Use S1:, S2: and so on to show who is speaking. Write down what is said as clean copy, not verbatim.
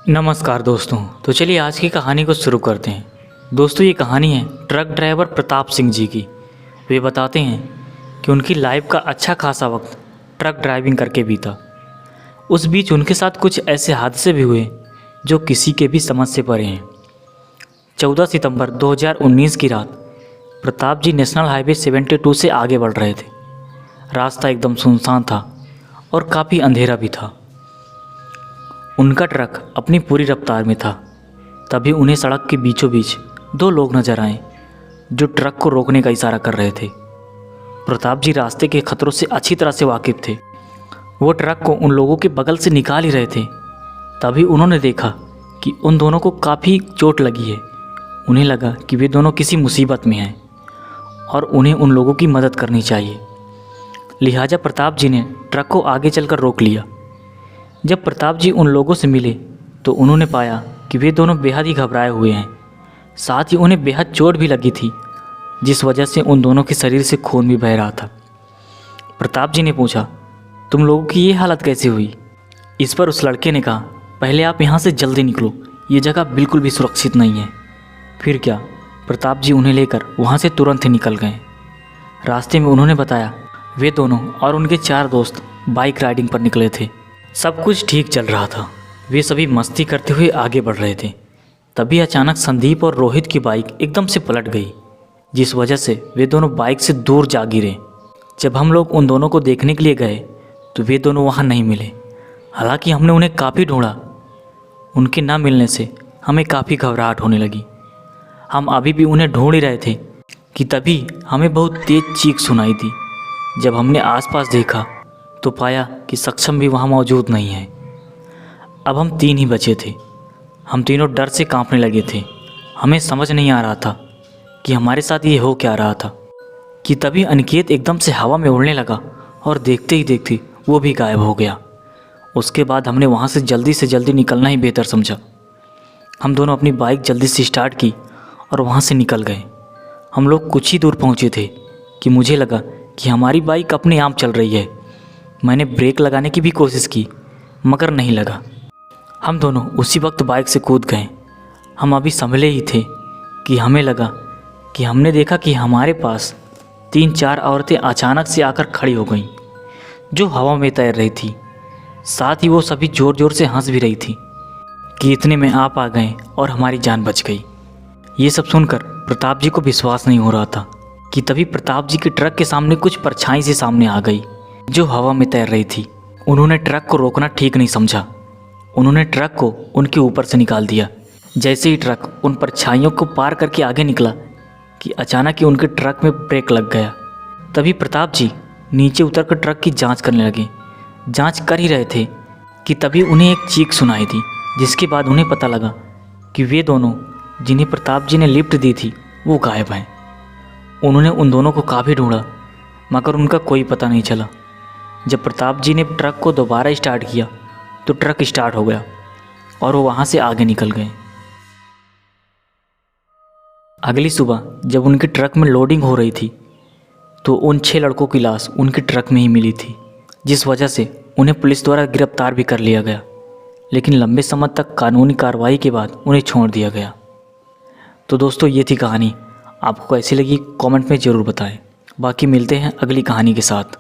S1: नमस्कार दोस्तों। तो चलिए आज की कहानी को शुरू करते हैं। दोस्तों ये कहानी है ट्रक ड्राइवर प्रताप सिंह जी की। वे बताते हैं कि उनकी लाइफ का अच्छा खासा वक्त ट्रक ड्राइविंग करके बीता। उस बीच उनके साथ कुछ ऐसे हादसे भी हुए जो किसी के भी समझ से परे हैं। 14 सितंबर 2019 की रात प्रताप जी नेशनल हाईवे 72 से आगे बढ़ रहे थे। रास्ता एकदम सुनसान था और काफ़ी अंधेरा भी था। उनका ट्रक अपनी पूरी रफ्तार में था। तभी उन्हें सड़क के बीचों बीच दो लोग नजर आए जो ट्रक को रोकने का इशारा कर रहे थे। प्रताप जी रास्ते के खतरों से अच्छी तरह से वाकिफ थे। वो ट्रक को उन लोगों के बगल से निकाल ही रहे थे। तभी उन्होंने देखा कि उन दोनों को काफ़ी चोट लगी है। उन्हें लगा कि वे दोनों किसी मुसीबत में हैं और उन्हें उन लोगों की मदद करनी चाहिए। लिहाजा प्रताप जी ने ट्रक को आगे चलकर रोक लिया। जब प्रताप जी उन लोगों से मिले तो उन्होंने पाया कि वे दोनों बेहद ही घबराए हुए हैं। साथ ही उन्हें बेहद चोट भी लगी थी, जिस वजह से उन दोनों के शरीर से खून भी बह रहा था। प्रताप जी ने पूछा, तुम लोगों की ये हालत कैसे हुई? इस पर उस लड़के ने कहा, पहले आप यहाँ से जल्दी निकलो, ये जगह बिल्कुल भी सुरक्षित नहीं है। फिर क्या, प्रताप जी उन्हें लेकर वहाँ से तुरंत ही निकल गए। रास्ते में उन्होंने बताया वे दोनों और उनके 4 दोस्त बाइक राइडिंग पर निकले थे। सब कुछ ठीक चल रहा था। वे सभी मस्ती करते हुए आगे बढ़ रहे थे। तभी अचानक संदीप और रोहित की बाइक एकदम से पलट गई, जिस वजह से वे दोनों बाइक से दूर जा गिरे। जब हम लोग उन दोनों को देखने के लिए गए तो वे दोनों वहाँ नहीं मिले। हालांकि हमने उन्हें काफ़ी ढूंढा। उनके ना मिलने से हमें काफ़ी घबराहट होने लगी। हम अभी भी उन्हें ढूंढ ही रहे थे कि तभी हमें बहुत तेज चीख सुनाई दी। जब हमने आसपास देखा तो पाया कि सक्षम भी वहाँ मौजूद नहीं है। अब हम 3 ही बचे थे। हम तीनों डर से कांपने लगे थे। हमें समझ नहीं आ रहा था कि हमारे साथ ये हो क्या रहा था कि तभी अनिकेत एकदम से हवा में उड़ने लगा और देखते ही देखते वो भी गायब हो गया। उसके बाद हमने वहाँ से जल्दी निकलना ही बेहतर समझा। हम दोनों अपनी बाइक जल्दी से स्टार्ट की और वहाँ से निकल गए। हम लोग कुछ ही दूर पहुँचे थे कि मुझे लगा कि हमारी बाइक अपने आप चल रही है। मैंने ब्रेक लगाने की भी कोशिश की मगर नहीं लगा। हम दोनों उसी वक्त बाइक से कूद गए। हम अभी संभले ही थे कि हमें लगा कि हमने देखा कि हमारे पास 3-4 औरतें अचानक से आकर खड़ी हो गईं, जो हवा में तैर रही थी। साथ ही वो सभी ज़ोर ज़ोर से हंस भी रही थी कि इतने में आप आ गए और हमारी जान बच गई। ये सब सुनकर प्रताप जी को विश्वास नहीं हो रहा था कि तभी प्रताप जी के ट्रक के सामने कुछ परछाई से सामने आ गई जो हवा में तैर रही थी। उन्होंने ट्रक को रोकना ठीक नहीं समझा। उन्होंने ट्रक को उनके ऊपर से निकाल दिया। जैसे ही ट्रक उन परछाइयों को पार करके आगे निकला कि अचानक ही उनके ट्रक में ब्रेक लग गया। तभी प्रताप जी नीचे उतरकर ट्रक की जांच करने लगे। जांच कर ही रहे थे कि तभी उन्हें एक चीख सुनाई थी, जिसके बाद उन्हें पता लगा कि वे दोनों जिन्हें प्रताप जी ने लिफ्ट दी थी वो गायब हैं। उन्होंने उन दोनों को काफ़ी ढूंढा मगर उनका कोई पता नहीं चला। जब प्रताप जी ने ट्रक को दोबारा स्टार्ट किया तो ट्रक स्टार्ट हो गया और वो वहाँ से आगे निकल गए। अगली सुबह जब उनके ट्रक में लोडिंग हो रही थी तो उन 6 लड़कों की लाश उनके ट्रक में ही मिली थी, जिस वजह से उन्हें पुलिस द्वारा गिरफ्तार भी कर लिया गया। लेकिन लंबे समय तक कानूनी कार्रवाई के बाद उन्हें छोड़ दिया गया। तो दोस्तों ये थी कहानी। आपको कैसी लगी कमेंट में ज़रूर बताएं। बाकी मिलते हैं अगली कहानी के साथ।